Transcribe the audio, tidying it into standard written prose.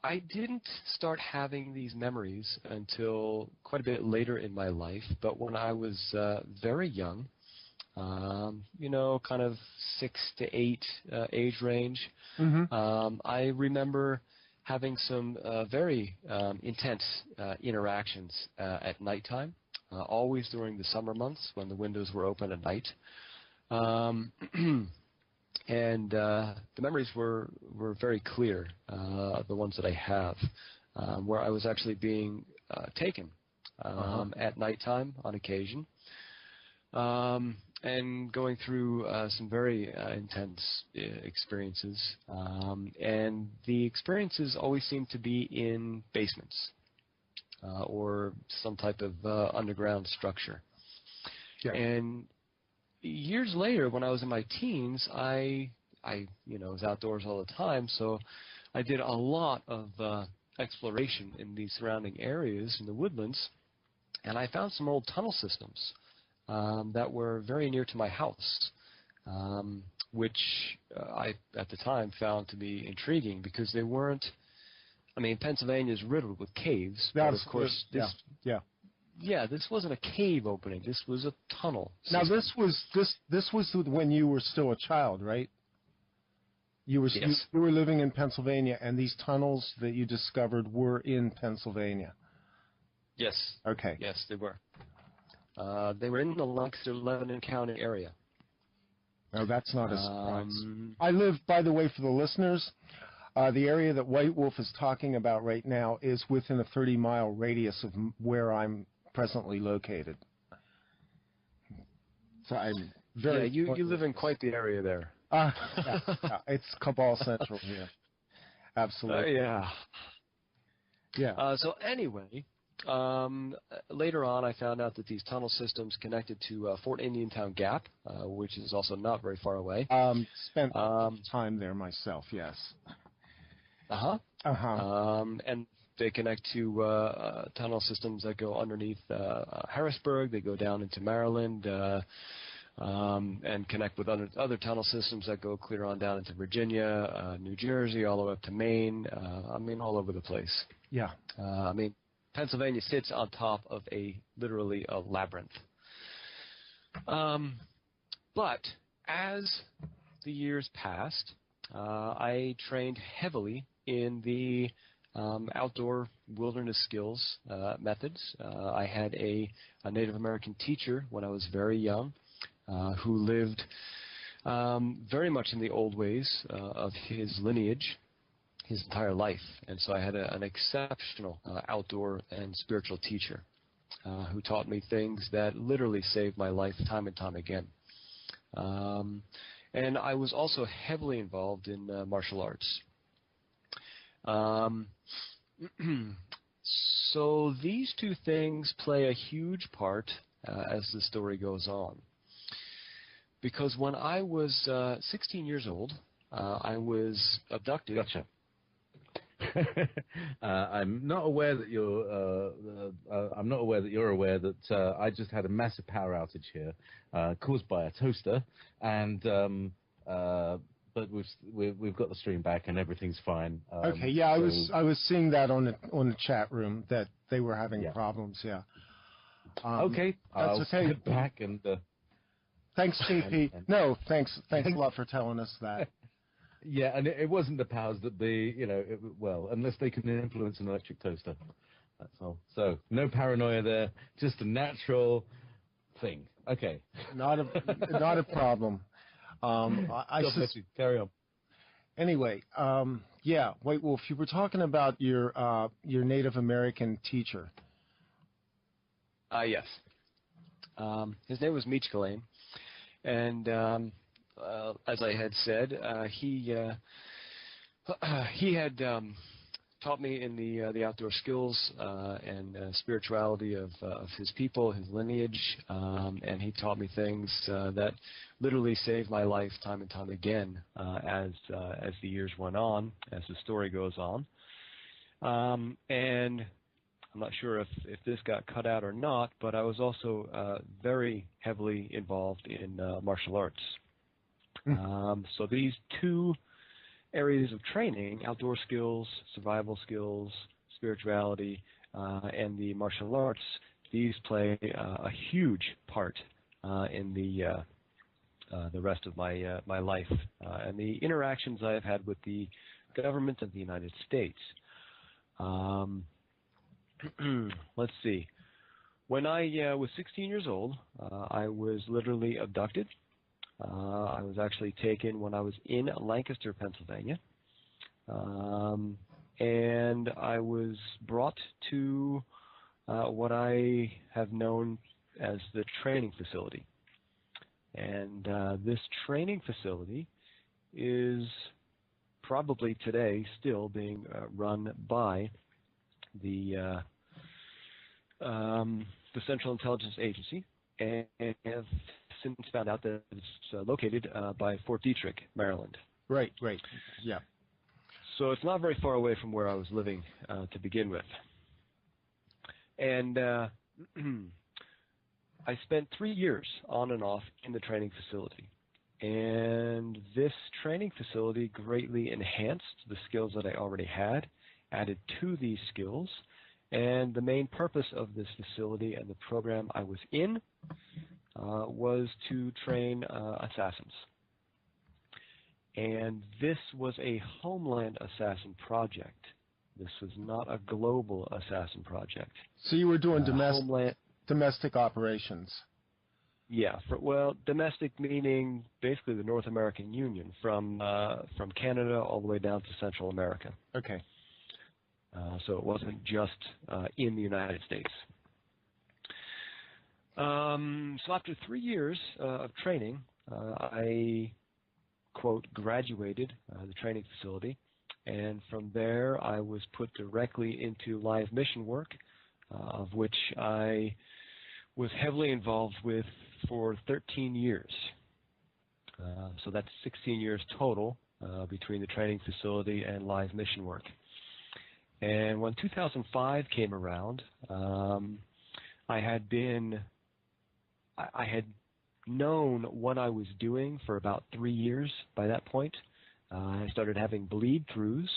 I didn't start having these memories until quite a bit later in my life, but when I was very young, kind of 6 to 8 age range, I remember having some very intense interactions at nighttime, always during the summer months when the windows were open at night. And the memories were very clear, the ones that I have, where I was actually being taken at nighttime on occasion, and going through some very intense experiences. And the experiences always seemed to be in basements or some type of underground structure. Yeah. And years later, when I was in my teens, I was outdoors all the time, so I did a lot of exploration in the surrounding areas in the woodlands, and I found some old tunnel systems that were very near to my house, which I, at the time, found to be intriguing because they weren't. I mean, Pennsylvania is riddled with caves, but of course, this wasn't a cave opening. This was a tunnel system. Now, this was when you were still a child, right? You were living in Pennsylvania, and these tunnels that you discovered were in Pennsylvania. Yes. Okay. Yes, they were. They were in the Lancaster, Lebanon County area. No, that's not a surprise. I live, by the way, for the listeners, the area that White Wolf is talking about right now is within a 30-mile radius of where I'm presently located. So I'm very... Yeah, you live in quite the area there. Yeah, it's Cabal Central here. Absolutely. Yeah. So anyway... later on, I found out that these tunnel systems connected to Fort Indiantown Gap, which is also not very far away. Spent time there myself, yes. And they connect to tunnel systems that go underneath Harrisburg. They go down into Maryland and connect with other tunnel systems that go clear on down into Virginia, New Jersey, all the way up to Maine. All over the place. Yeah. Pennsylvania sits on top of literally a labyrinth. But as the years passed, I trained heavily in the outdoor wilderness skills methods. I had a Native American teacher when I was very young who lived very much in the old ways of his lineage his entire life. And so I had an exceptional outdoor and spiritual teacher who taught me things that literally saved my life time and time again. And I was also heavily involved in martial arts. So these two things play a huge part as the story goes on. Because when I was 16 years old, I was abducted. Gotcha. I'm not aware that you're aware that I just had a massive power outage here, caused by a toaster, and but we've got the stream back and everything's fine. Okay, yeah, I was seeing that on the chat room that they were having problems. Yeah. Okay, I'll step back and. Thanks, JP. No, thanks a lot for telling us that. Yeah, and it wasn't the powers that be, unless they can influence an electric toaster. That's all. So, no paranoia there, just a natural thing. Okay. Not a problem. Carry on. Anyway, White Wolf, you were talking about your Native American teacher. Yes. His name was Meechkalane. And as I had said, he had taught me in the outdoor skills and spirituality of his people, his lineage, and he taught me things that literally saved my life time and time again as the years went on, as the story goes on. And I'm not sure if this got cut out or not, but I was also very heavily involved in martial arts. So these two areas of training, outdoor skills, survival skills, spirituality, and the martial arts, these play a huge part in the rest of my life and the interactions I have had with the government of the United States. Let's see. When I was 16 years old, I was literally abducted. I was actually taken when I was in Lancaster, Pennsylvania, and I was brought to what I have known as the training facility. And this training facility is probably today still being run by the Central Intelligence Agency, and have since found out that it's located by Fort Detrick, Maryland. Right, yeah. So it's not very far away from where I was living to begin with. And I spent 3 years on and off in the training facility. And this training facility greatly enhanced the skills that I already had, added to these skills, and the main purpose of this facility and the program I was in was to train assassins. And this was a homeland assassin project. This was not a global assassin project. So you were doing domestic operations. Yeah, domestic meaning basically the North American Union, from Canada all the way down to Central America. Okay. So it wasn't just in the United States. So after 3 years of training, I, quote, graduated the training facility, and from there I was put directly into live mission work, of which I was heavily involved with for 13 years. So that's 16 years total between the training facility and live mission work. And when 2005 came around, I had known what I was doing for about 3 years by that point. I started having bleed-throughs.